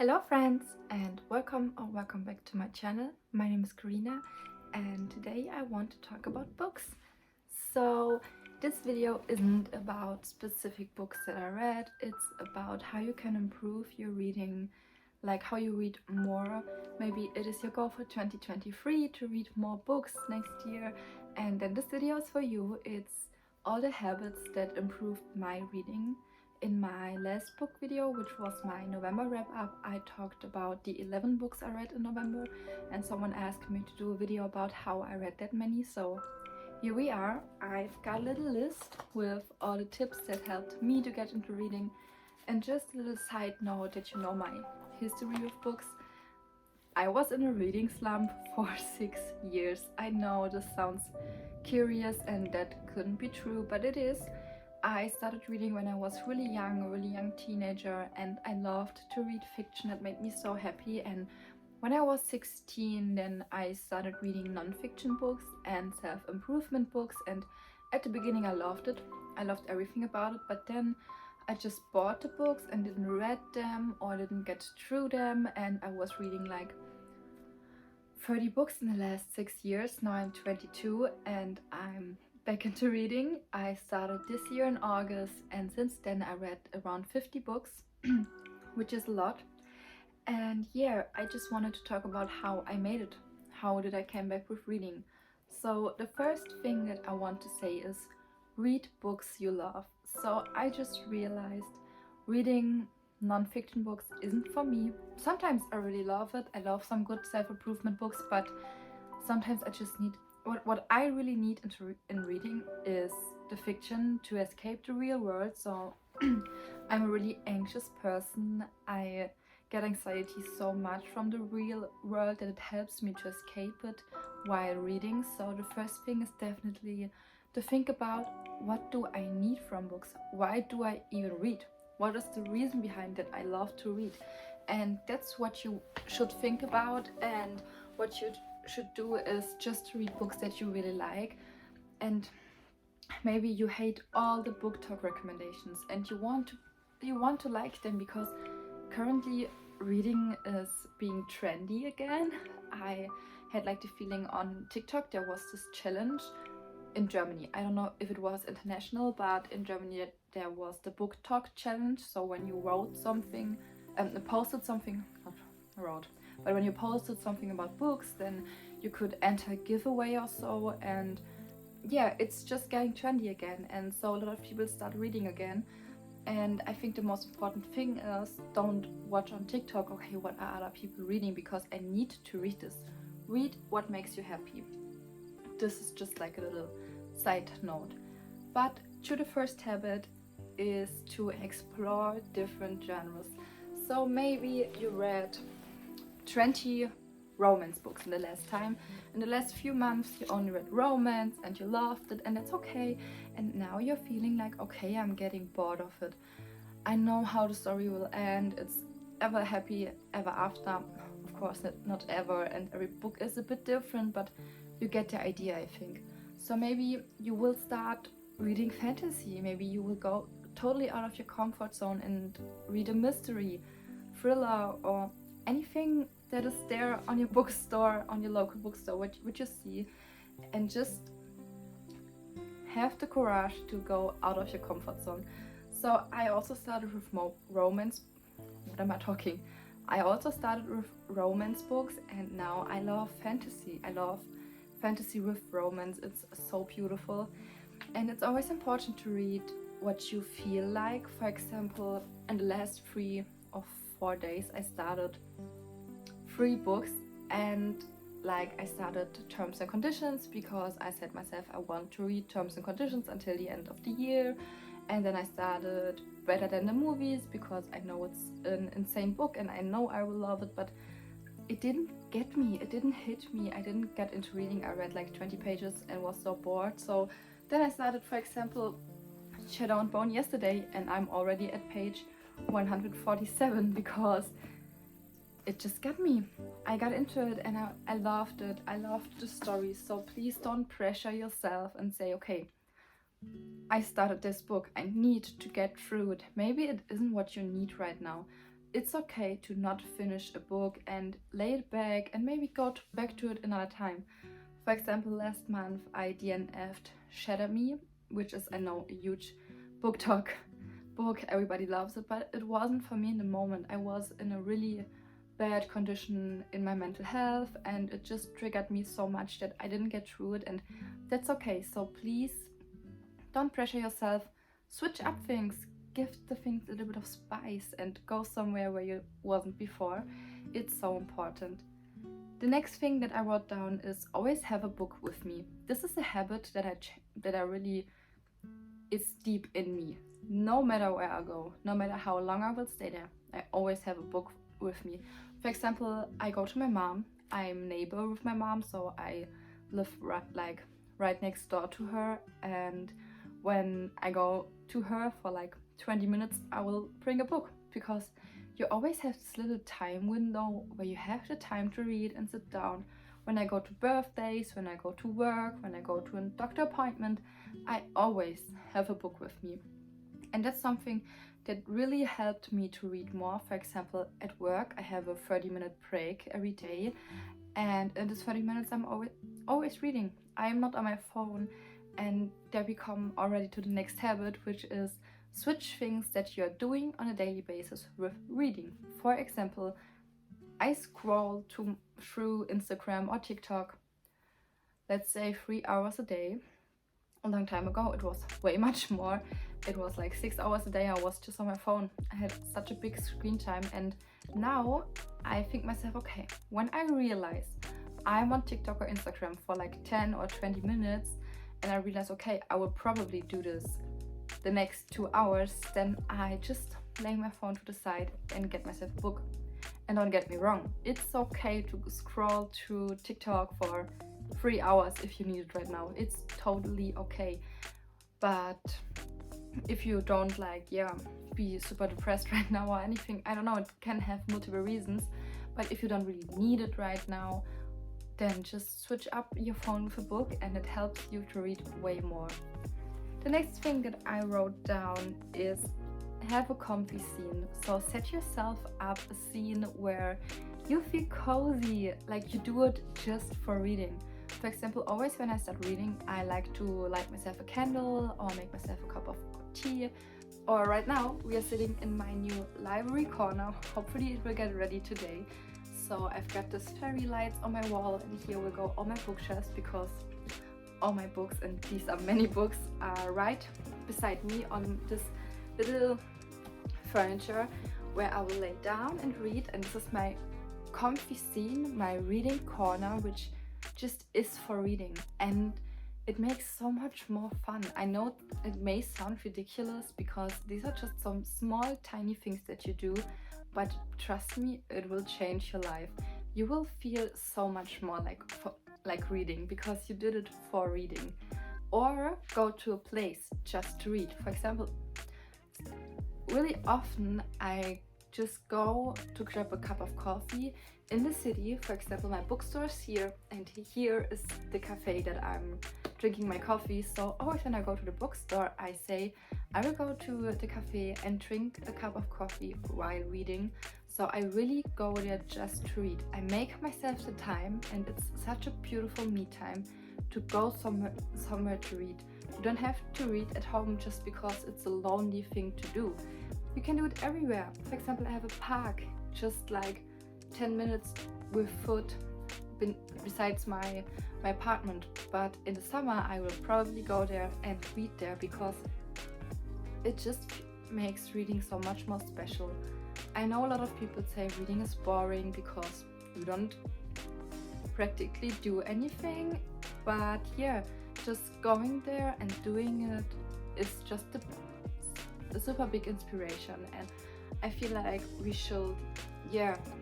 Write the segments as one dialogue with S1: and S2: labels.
S1: Hello friends and welcome back to my channel. My name is Karina and today I want to talk about books. So this video isn't about specific books that I read, it's about how you can improve your reading, like how you read more. Maybe it is your goal for 2023 to read more books next year, and then this video is for you. It's all the habits that improved my reading. In my last book video, which was my November wrap-up, I talked about the 11 books I read in November, and someone asked me to do a video about how I read that many, so here we are. I've got a little list with all the tips that helped me to get into reading, and just a little side note that you know my history of books. I was in a reading slump for 6 years. I know this sounds curious and that couldn't be true, but it is. I started reading when I was really young, a really young teenager, and I loved to read fiction. It made me so happy. And when I was 16, then I started reading non-fiction books and self-improvement books, and at the beginning I loved it. I loved everything about it, but then I just bought the books and didn't read them or didn't get through them, and I was reading like 30 books in the last 6 years. Now I'm 22 and I'm back into reading. I started this year in August, and since then I read around 50 books, which is a lot. And yeah, I just wanted to talk about how I made it. How did I come back with reading? So the first thing that I want to say is read books you love. So I just realized reading non-fiction books isn't for me. Sometimes I really love it. I love some good self-improvement books, but sometimes I just need what I really need in reading is the fiction to escape the real world. So I'm a really anxious person. I get anxiety so much from the real world that it helps me to escape it while reading. So the first thing is definitely to think about, what do I need from books? Why do I even read? What is the reason behind that I love to read? And that's what you should think about, and what you should do is just read books that you really like. And maybe you hate all the book talk recommendations and you want to like them because currently reading is being trendy again. I had like the feeling on TikTok there was this challenge in Germany. I don't know if it was international, but in Germany there was the book talk challenge. So when you wrote something posted something, not wrote, but when you posted something about books, then you could enter a giveaway or so. And yeah, it's just getting trendy again, and so a lot of people start reading again. And I think the most important thing is, don't watch on TikTok, okay, what are other people reading, because I need to read this. Read what makes you happy. This is just like a little side note. But to the first habit is to explore different genres. So maybe you read 20 romance books in the last time. In the last few months you only read romance and you loved it, and that's okay. And now you're feeling like, okay, I'm getting bored of it. I know how the story will end. It's ever happy ever after. Of course not ever, and every book is a bit different, but you get the idea, I think. So maybe you will start reading fantasy. Maybe you will go totally out of your comfort zone and read a mystery, thriller, or anything that is there on your bookstore, on your local bookstore, which you see, and just have the courage to go out of your comfort zone. So I also started with romance. What am I talking? I also started with romance books, and now I love fantasy. I love fantasy with romance. It's so beautiful, and it's always important to read what you feel like. For example, in the last 3 or 4 days I started 3 books, and like I started Terms and Conditions because I said myself I want to read Terms and Conditions until the end of the year. And then I started Better Than the Movies because I know it's an insane book and I know I will love it, but it didn't get me, it didn't hit me, I didn't get into reading. I read like 20 pages and was so bored. So then I started, for example, Shadow and Bone yesterday, and I'm already at page 147 because it just got me. I got into it and I loved it. I loved the story. So please don't pressure yourself and say, okay, I started this book, I need to get through it. Maybe it isn't what you need right now. it's okay to not finish a book and lay it back and maybe go back to it another time. For example, last month I DNF'd Shatter Me, which is, I know, a huge book talk book, everybody loves it, but it wasn't for me in the moment. I was in a really bad condition in my mental health, and it just triggered me so much that I didn't get through it, and that's okay. So please don't pressure yourself, switch up things, give the things a little bit of spice and go somewhere where you wasn't before. It's so important. The next thing that I wrote down is always have a book with me. This is a habit that I really is deep in me. No matter where I go, no matter how long I will stay there, I always have a book with me. For example, I go to my mom. I'm neighbor with my mom, so I live right next door to her, and when I go to her for like 20 minutes, I will bring a book, because you always have this little time window where you have the time to read and sit down. When I go to birthdays, when I go to work, when I go to a doctor appointment, I always have a book with me. And that's something that really helped me to read more. For example, at work, I have a 30-minute break every day, and in this 30 minutes, I'm always reading. I am not on my phone, and there we come already to the next habit, which is switch things that you're doing on a daily basis with reading. For example, I scroll through Instagram or TikTok, let's say 3 hours a day. A long time ago, it was way much more. It was like 6 hours a day I was just on my phone. I had such a big screen time, and now I think myself, okay, when I realize I'm on TikTok or Instagram for like 10 or 20 minutes, and I realize, okay, I will probably do this the next 2 hours, then I just lay my phone to the side and get myself a book. And don't get me wrong, it's okay to scroll through TikTok for 3 hours if you need it right now. It's totally okay. But if you don't be super depressed right now or anything, I don't know, it can have multiple reasons. But if you don't really need it right now, then just switch up your phone with a book, and it helps you to read way more. The next thing that I wrote down is have a comfy scene. So set yourself up a scene where you feel cozy, like you do it just for reading. For example, always when I start reading, I like to light myself a candle or make myself a cup of tea. Or right now, we are sitting in my new library corner. Hopefully it will get ready today. So I've got this fairy lights on my wall, and here will go all my bookshelves, because all my books, and these are many books, are right beside me on this little furniture where I will lay down and read. And this is my comfy scene, my reading corner, which just is for reading, and it makes so much more fun. I know it may sound ridiculous, because these are just some small tiny things that you do, but trust me, it will change your life. You will feel so much more like reading, because you did it for reading. Or go to a place just to read. For example, really often I just go to grab a cup of coffee in the city. For example, my bookstore is here, and here is the cafe that I'm drinking my coffee. So always when I go to the bookstore, I say I will go to the cafe and drink a cup of coffee while reading. So I really go there just to read. I make myself the time, and it's such a beautiful me time to go somewhere to read. You don't have to read at home just because it's a lonely thing to do. You can do it everywhere. For example, I have a park just like 10 minutes with foot besides my apartment. But in the summer, I will probably go there and read there, because it just makes reading so much more special. I know a lot of people say reading is boring because you don't practically do anything, but yeah, just going there and doing it is just a super big inspiration, and I feel like we should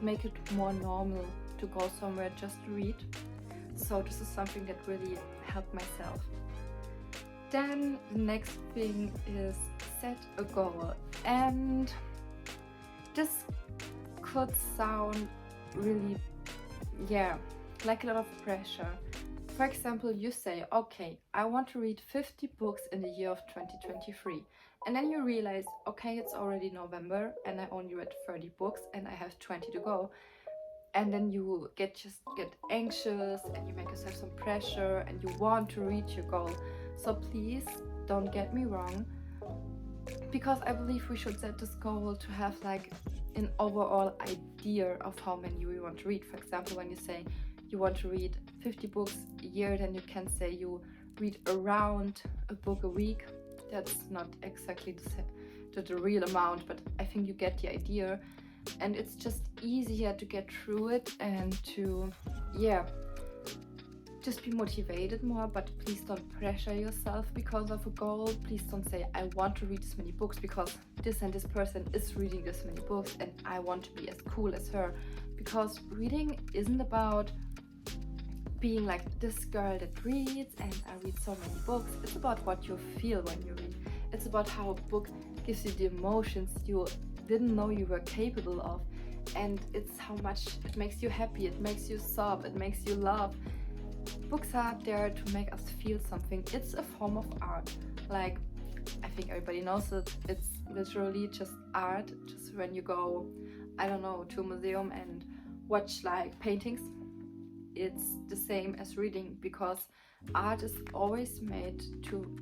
S1: make it more normal to go somewhere just to read. So this is something that really helped myself. Then the next thing is set a goal, and this could sound really like a lot of pressure. for example, you say, okay, I want to read 50 books in the year of 2023. And then you realize, okay, it's already November and I only read 30 books and I have 20 to go. And then you get anxious and you make yourself some pressure and you want to reach your goal. So please don't get me wrong, because I believe we should set this goal to have like an overall idea of how many we want to read. For example, when you say you want to read 50 books a year, then you can say you read around a book a week. That's not exactly the real amount, but I think you get the idea. And it's just easier to get through it and to, just be motivated more. But please don't pressure yourself because of a goal. Please don't say, I want to read this many books because this and this person is reading this many books and I want to be as cool as her. Because reading isn't about being like this girl that reads and I read so many books. It's about what you feel when you read. It's about how a book gives you the emotions you didn't know you were capable of, and it's how much it makes you happy, it makes you sob, it makes you laugh. Books are there to make us feel something. It's a form of art. Like, I think everybody knows it. It's literally just art. Just when you go, I don't know, to a museum and watch like paintings, it's the same as reading, because art is always made to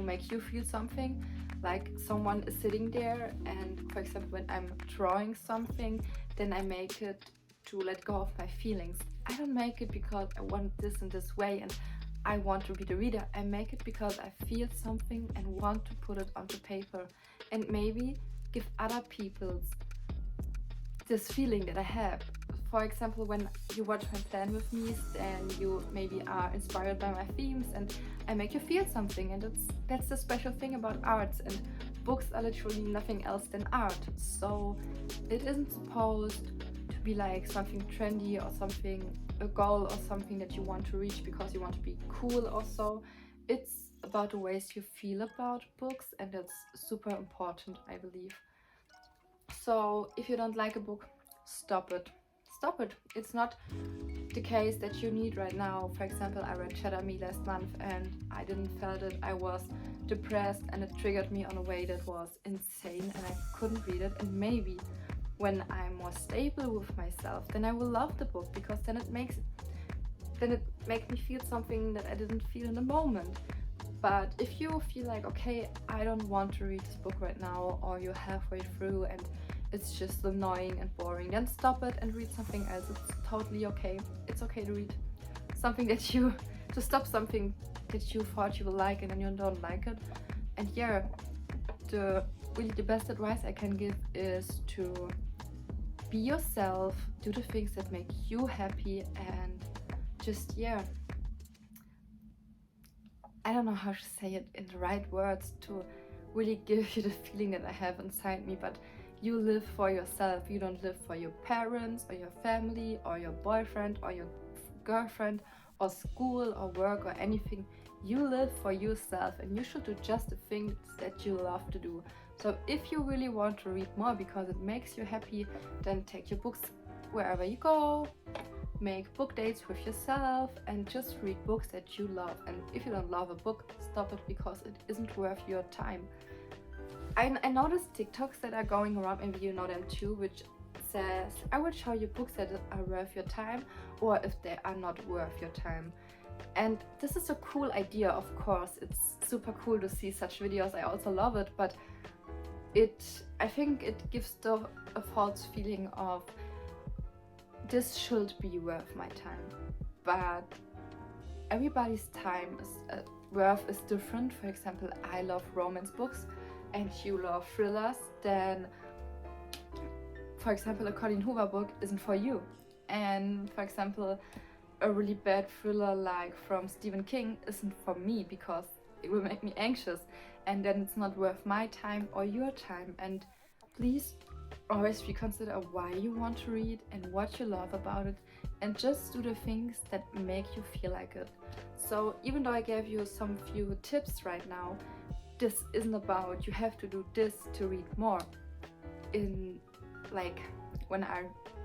S1: make you feel something. Like someone is sitting there and, for example, when I'm drawing something, then I make it to let go of my feelings. I don't make it because I want this in this way and I want to be the reader. I make it because I feel something and want to put it onto paper and maybe give other people this feeling that I have. For example, when you watch my plan with me, then you maybe are inspired by my themes and I make you feel something, and that's the special thing about arts, and books are literally nothing else than art. So it isn't supposed to be like something trendy or something, a goal or something that you want to reach because you want to be cool or so. It's about the ways you feel about books, and that's super important, I believe. So if you don't like a book, stop it. Stop it. It's not the case that you need right now. For example, I read Shatter Me last month and I didn't felt it. I was depressed and it triggered me on a way that was insane and I couldn't read it. And maybe when I'm more stable with myself, then I will love the book, because then it makes me feel something that I didn't feel in the moment. But if you feel like, okay, I don't want to read this book right now, or you're halfway through and it's just annoying and boring, then stop it and read something else. It's totally okay. It's okay to read something to stop something that you thought you would like and then you don't like it. And the best advice I can give is to be yourself, do the things that make you happy, and just I don't know how to say it in the right words to really give you the feeling that I have inside me, but you live for yourself. You don't live for your parents or your family or your boyfriend or your girlfriend or school or work or anything. You live for yourself and you should do just the things that you love to do. So if you really want to read more because it makes you happy, then take your books wherever you go, make book dates with yourself and just read books that you love. And if you don't love a book, stop it, because it isn't worth your time. I noticed TikToks that are going around, maybe you know them too, which says, I will show you books that are worth your time, or if they are not worth your time. And this is a cool idea, of course. It's super cool to see such videos. I also love it, but I think it gives a false feeling of this should be worth my time. But everybody's time worth is different. For example, I love romance books and you love thrillers, then for example a Colleen Hoover book isn't for you. And for example, a really bad thriller like from Stephen King isn't for me because it will make me anxious, and then it's not worth my time or your time. And please always reconsider why you want to read and what you love about it, and just do the things that make you feel like it. So even though I gave you some few tips right now, this isn't about you have to do this to read more.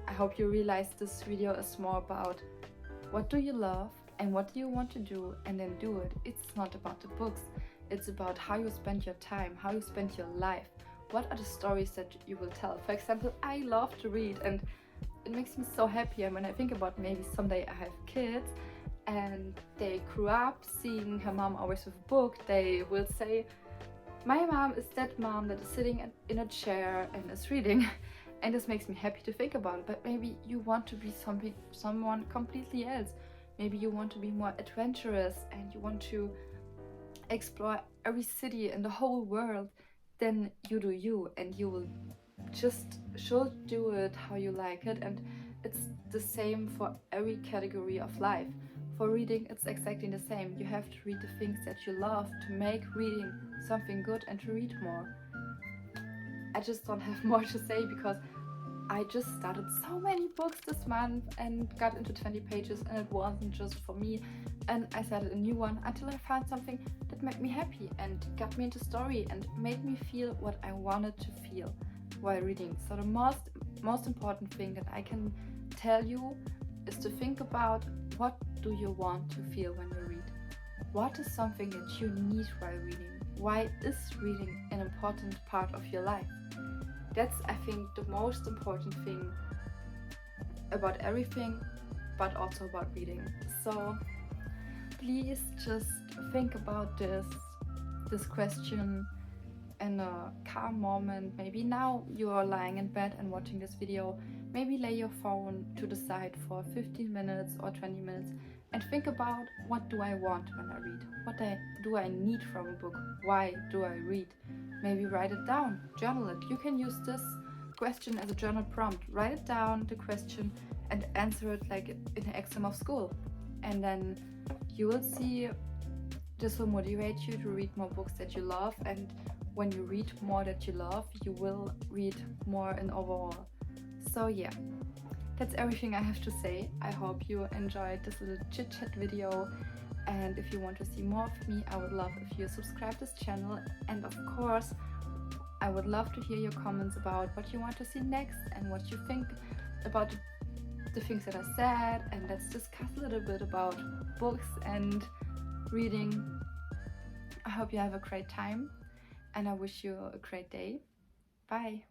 S1: I hope you realize this video is more about what do you love and what do you want to do, and then do it. It's not about the books, it's about how you spend your time, how you spend your life. What are the stories that you will tell? For example, I love to read, and it makes me so happy. And when I think about maybe someday I have kids and they grew up seeing her mom always with a book, they will say, my mom is that mom that is sitting in a chair and is reading. And this makes me happy to think about it. But maybe you want to be someone completely else. Maybe you want to be more adventurous and you want to explore every city in the whole world. Then you do you, and you will just should do it how you like it. And it's the same for every category of life. For reading, it's exactly the same. You have to read the things that you love to make reading something good and to read more. I just don't have more to say because I just started so many books this month and got into 20 pages, and it wasn't just for me. And I started a new one until I found something that made me happy and got me into story and made me feel what I wanted to feel while reading. So the most important thing that I can tell you is to think about, what do you want to feel when you read? What is something that you need while reading? Why is reading an important part of your life? That's, I think, the most important thing about everything, but also about reading. So please just think about this question in a calm moment. Maybe now you are lying in bed and watching this video. Maybe lay your phone to the side for 15 minutes or 20 minutes and think about, what do I want when I read? What do I need from a book? Why do I read? Maybe write it down, journal it. You can use this question as a journal prompt. Write it down, the question, and answer it like in an exam of school. And then you will see this will motivate you to read more books that you love. And when you read more that you love, you will read more in overall. So yeah, that's everything I have to say. I hope you enjoyed this little chit chat video. And if you want to see more of me, I would love if you subscribe to this channel. And of course, I would love to hear your comments about what you want to see next and what you think about the things that I said. And let's discuss a little bit about books and reading. I hope you have a great time and I wish you a great day. Bye.